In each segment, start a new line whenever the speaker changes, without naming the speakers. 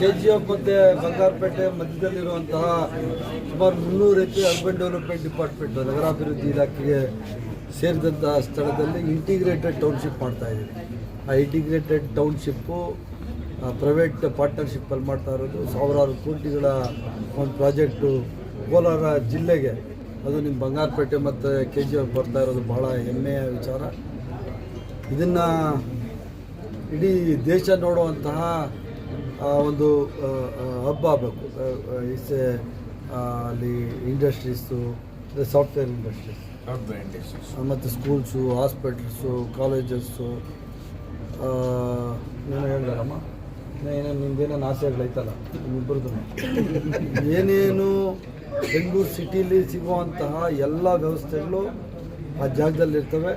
KGF ಮತ್ತು ಬಂಗಾರಪೇಟೆ ಮಧ್ಯದಲ್ಲಿರುವಂತಹ ಸುಮಾರು 300 ಎಕರೆ urban development department ನಗರಾಭಿವೃದ್ಧಿ ಇಲಾಖೆಗೆ ಸೇರಿದಂತಹ ಸ್ಥಳದಲ್ಲಿ ಇಂಟಿಗ್ರೇಟೆಡ್ ಟೌನ್ಶಿಪ್ ಮಾಡ್ತಾಯಿದ್ದೀವಿ. ಆ ಇಂಟಿಗ್ರೇಟೆಡ್ ಟೌನ್ಶಿಪ್ಪು ಪ್ರೈವೇಟ್ ಪಾರ್ಟ್ನರ್ಶಿಪ್ಪಲ್ಲಿ ಮಾಡ್ತಾ ಇರೋದು. ಸಾವಿರಾರು ಕೋಟಿಗಳ ಒಂದು ಪ್ರಾಜೆಕ್ಟು ಕೋಲಾರ ಜಿಲ್ಲೆಗೆ, ಅದು ನಿಮ್ಮ ಬಂಗಾರಪೇಟೆ ಮತ್ತು KGF ಬರ್ತಾ ಇರೋದು ಬಹಳ ಹೆಮ್ಮೆಯ ವಿಚಾರ. ಇದನ್ನು ಇಡೀ ದೇಶ ನೋಡುವಂತಹ ಒಂದು ಹಬ್ಬ ಆಗಬೇಕು. ಅಲ್ಲಿ ಇಂಡಸ್ಟ್ರೀಸು, ಸಾಫ್ಟ್ವೇರ್ ಇಂಡಸ್ಟ್ರೀಸ್ ಮತ್ತು ಸ್ಕೂಲ್ಸು, ಹಾಸ್ಪಿಟಲ್ಸು, ಕಾಲೇಜಸ್ಸು, ಏನೋ ಹೇಳಿದಾರಮ್ಮ, ನಿಮ್ದೇನೇನು ಆಸೆಗಳೈತಲ್ಲ ನಿಮ್ಮಿಬ್ಬರದು, ಏನೇನು ಬೆಂಗಳೂರು ಸಿಟಿಲಿ ಸಿಗುವಂತಹ ಎಲ್ಲ ವ್ಯವಸ್ಥೆಗಳು ಆ ಜಾಗದಲ್ಲಿರ್ತವೆ.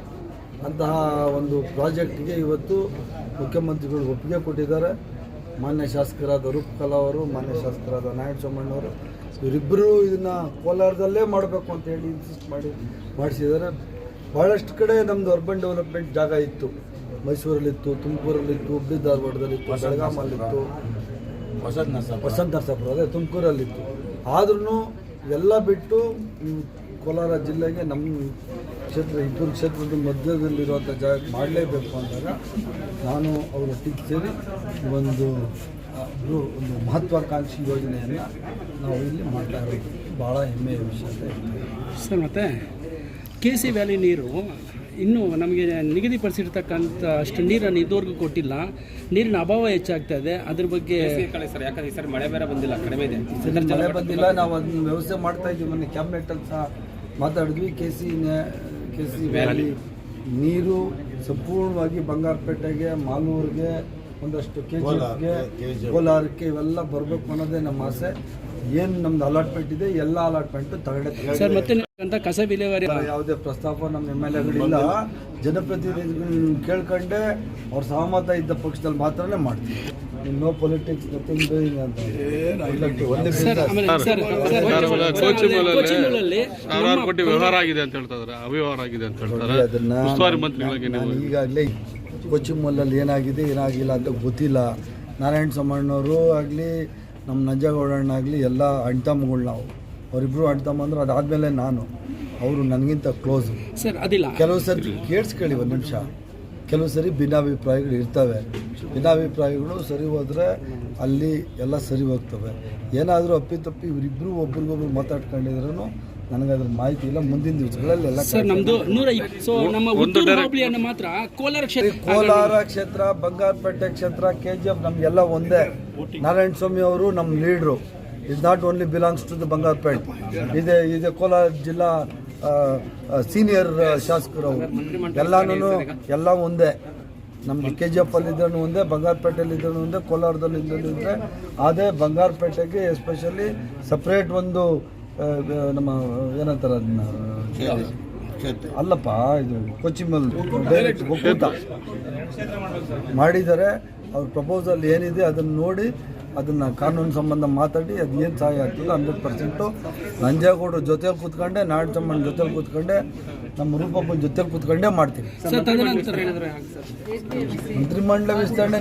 ಅಂತಹ ಒಂದು ಪ್ರಾಜೆಕ್ಟ್ಗೆ ಇವತ್ತು ಮುಖ್ಯಮಂತ್ರಿಗಳು ಒಪ್ಪಿಗೆ ಕೊಟ್ಟಿದ್ದಾರೆ. ಮಾನ್ಯ ಶಾಸಕರಾದ ರೂಪಕಲಾ ಅವರು, ಮಾನ್ಯ ಶಾಸಕರಾದ ನಾರಾಯಣ ಸೋಮಣ್ಣವರು, ಇವರಿಬ್ಬರು ಇದನ್ನು ಕೋಲಾರದಲ್ಲೇ ಮಾಡಬೇಕು ಅಂತ ಹೇಳಿ ಇನ್ಸಿಸ್ಟ್ ಮಾಡಿಸಿದ್ದಾರೆ. ಭಾಳಷ್ಟು ಕಡೆ ನಮ್ಮದು ಅರ್ಬನ್ ಡೆವಲಪ್ಮೆಂಟ್ ಜಾಗ ಇತ್ತು. ಮೈಸೂರಲ್ಲಿತ್ತು, ತುಮಕೂರಲ್ಲಿತ್ತು, ಹುಬ್ಬಳ್ಳಿ ಧಾರವಾಡದಲ್ಲಿತ್ತು, ಬೆಳಗಾಮಲ್ಲಿತ್ತು, ವಸಂತ ನರಸಾಪುರ ಅದೇ ತುಮಕೂರಲ್ಲಿತ್ತು. ಆದ್ರೂ ಎಲ್ಲ ಬಿಟ್ಟು ಕೋಲಾರ ಜಿಲ್ಲೆಗೆ ನಮ್ಮ ಕ್ಷೇತ್ರ, ಇಬ್ಬರು ಕ್ಷೇತ್ರದ ಮಧ್ಯದಲ್ಲಿರುವಂಥ ಜಾಗ ಮಾಡಲೇಬೇಕು ಅಂದಾಗ ನಾನು ಅವರೊಟ್ಟಿಗೆ ಸೇರಿ ಒಂದು ಮಹತ್ವಾಕಾಂಕ್ಷಿ ಯೋಜನೆಯನ್ನು ನಾವು ಇಲ್ಲಿ ಮಾಡ್ತಾ ಇರೋದು ಭಾಳ ಹೆಮ್ಮೆಯ ವಿಷಯ
ಸರ್. ಮತ್ತು KC ವ್ಯಾಲಿ ನೀರು ಇನ್ನೂ ನಮಗೆ ನಿಗದಿಪಡಿಸಿರ್ತಕ್ಕಂಥ ಅಷ್ಟು ನೀರನ್ನು ಇದುವರೆಗೂ ಕೊಟ್ಟಿಲ್ಲ. ನೀರಿನ ಅಭಾವ ಹೆಚ್ಚಾಗ್ತಾ ಇದೆ. ಅದ್ರ ಬಗ್ಗೆ
ಸರ್, ಯಾಕಂದರೆ ಸರ್ ಮಳೆ ಬೇರೆ ಬಂದಿಲ್ಲ, ಕಡಿಮೆ ಇದೆ,
ಮಳೆ ಬಂದಿಲ್ಲ. ನಾವು ಅದನ್ನ ವ್ಯವಸ್ಥೆ ಮಾಡ್ತಾ ಇದ್ದೀವಿ. ಮೊನ್ನೆ ಕ್ಯಾಬಿನೆಟಲ್ಲಿ ಸಹ ಮಾತಾಡಿದ್ವಿ. KC ವ್ಯಾಲಿ ನೀರು ಸಂಪೂರ್ಣವಾಗಿ ಬಂಗಾರಪೇಟೆಗೆ, ಮಾಲೂರಿಗೆ, ಒಂದಷ್ಟು KGFಗೆ, ಕೋಲಾರಕ್ಕೆ ಇವೆಲ್ಲ ಬರಬೇಕು ಅನ್ನೋದೇ ನಮ್ಮ ಆಸೆ. ಏನು ನಮ್ದು ಅಲಾಟ್ಮೆಂಟ್ ಇದೆ ಎಲ್ಲ ಅಲಾಟ್ಮೆಂಟು
ಸರ್. ಮತ್ತೆ ಕಸ ವಿಲೇವಾರಿ
ಯಾವುದೇ ಪ್ರಸ್ತಾಪ ನಮ್ಮ MLAಗಳಿಲ್ಲ. ಜನಪ್ರತಿನಿಧಿಗಳನ್ನ ಕೇಳ್ಕೊಂಡೆ ಅವ್ರ ಸಹಮತ ಇದ್ದ ಪಕ್ಷದಲ್ಲಿ ಮಾತ್ರನೇ ಮಾಡ್ತೀವಿ. ನೋ ಪೊಲಿಟಿಕ್ಸ್ ನಥಿಂಗ್ ಡೂಯಿಂಗ್ ಅಂತ
ಸಾವಿರಾರು ಕೋಟಿ ವ್ಯವಹಾರ ಆಗಿದೆ ಅಂತ ಹೇಳ್ತಾರೆ, ಅವ್ಯವಹಾರ ಆಗಿದೆ ಅಂತ ಹೇಳ್ತಾರೆ.
ಈಗಾಗಲೇ ಕೊಚ್ಚಿಮಲ್ಲಲ್ಲಿ ಏನಾಗಿಲ್ಲ ಅಂತ ಗೊತ್ತಿಲ್ಲ. ನಾರಾಯಣ ಸೋಮಣ್ಣವರು ಆಗಲಿ, ನಮ್ಮ ನಂಜೇಗೌಡಣ್ಣ ಆಗಲಿ, ಎಲ್ಲ ಅಣ್ತಮ್ಮಗಳು ನಾವು. ಅವರಿಬ್ಬರು ಅಣ್ತಮ್ಮ ಅಂದ್ರೆ ಅದಾದಮೇಲೆ ನಾನು, ಅವರು ನನಗಿಂತ ಕ್ಲೋಸು
ಸರ್. ಅದಿಲ್ಲ,
ಕೆಲವು ಸರಿ ಕೇಳಿಸ್ಕೊಳ್ಳಿ ಒಂದು ನಿಮಿಷ. ಕೆಲವು ಸರಿ ಭಿನ್ನಾಭಿಪ್ರಾಯಗಳು ಇರ್ತವೆ. ಭಿನ್ನಾಭಿಪ್ರಾಯಗಳು ಸರಿ ಹೋದರೆ ಅಲ್ಲಿ ಎಲ್ಲ ಸರಿ ಹೋಗ್ತವೆ. ಏನಾದರೂ ಅಪ್ಪಿತಪ್ಪಿ ಇವರಿಬ್ಬರು ಒಬ್ರಿಗೊಬ್ರು ಮಾತಾಡ್ಕೊಂಡಿದ್ರೂ ನನಗದ್ರ ಮಾಹಿತಿ ಇಲ್ಲ. ಮುಂದಿನ ದಿವಸಗಳಲ್ಲಿ ಎಲ್ಲ
ಸರ್ ನಮ್ಮದು 105 ನಮ್ಮ ಉತ್ತೂರು ಹೋಬಳಿಯನ್ನು ಮಾತ್ರ ಕೋಲಾರ
ಕ್ಷೇತ್ರ, ಬಂಗಾರಪೇಟೆ ಕ್ಷೇತ್ರ, KGF ನಮಗೆಲ್ಲ ಒಂದೇ. ನಾರಾಯಣ ಸ್ವಾಮಿ ಅವರು ನಮ್ಮ ಲೀಡ್ರು. Is not only belongs to the Bangarapete. ಇದೆ ಕೋಲಾರ ಜಿಲ್ಲಾ ಸೀನಿಯರ್ ಶಾಸಕರು ಅವರು. ಎಲ್ಲ ಒಂದೇ. ನಮಗೆ KGF ಅಲ್ಲಿದ್ರೂ ಒಂದೇ, ಬಂಗಾರಪೇಟೆಯಲ್ಲಿದ್ರೂ ಒಂದೇ, ಕೋಲಾರದಲ್ಲಿದ್ದರೆ ಅದೇ. ಬಂಗಾರಪೇಟೆಗೆ ಎಸ್ಪೆಷಲಿ ಸಪ್ರೇಟ್ ಒಂದು ನಮ್ಮ ಏನಂತಾರೆ ಅದನ್ನ, ಅಲ್ಲಪ್ಪ ಇದು ಕೊಚ್ಚಿಮಲ್ ಡೈರೆಕ್ಟ್ ಒಕ್ಕೂಟ ಮಾಡಿದ್ದಾರೆ. ಅವ್ರ ಪ್ರಪೋಸಲ್ ಏನಿದೆ ಅದನ್ನು ನೋಡಿ ಅದನ್ನು ಕಾನೂನು ಸಂಬಂಧ ಮಾತಾಡಿ ಅದು ಏನು ಸಹಾಯ ಆಗ್ತಿಲ್ಲ 100% ನಂಜೇಗೌಡರ ಜೊತೆಲಿ ಕೂತ್ಕೊಂಡೆ, ನಾರಾಯಣ ಸೋಮಣ್ಣ ಜೊತೆಲಿ ಕೂತ್ಕೊಂಡೆ, ನಮ್ಮ ರೂಪಪ್ಪನ ಜೊತೆಲಿ ಕೂತ್ಕೊಂಡೇ ಮಾಡ್ತೀವಿ. ಮಂತ್ರಿಮಂಡಲ ವಿಸ್ತರಣೆ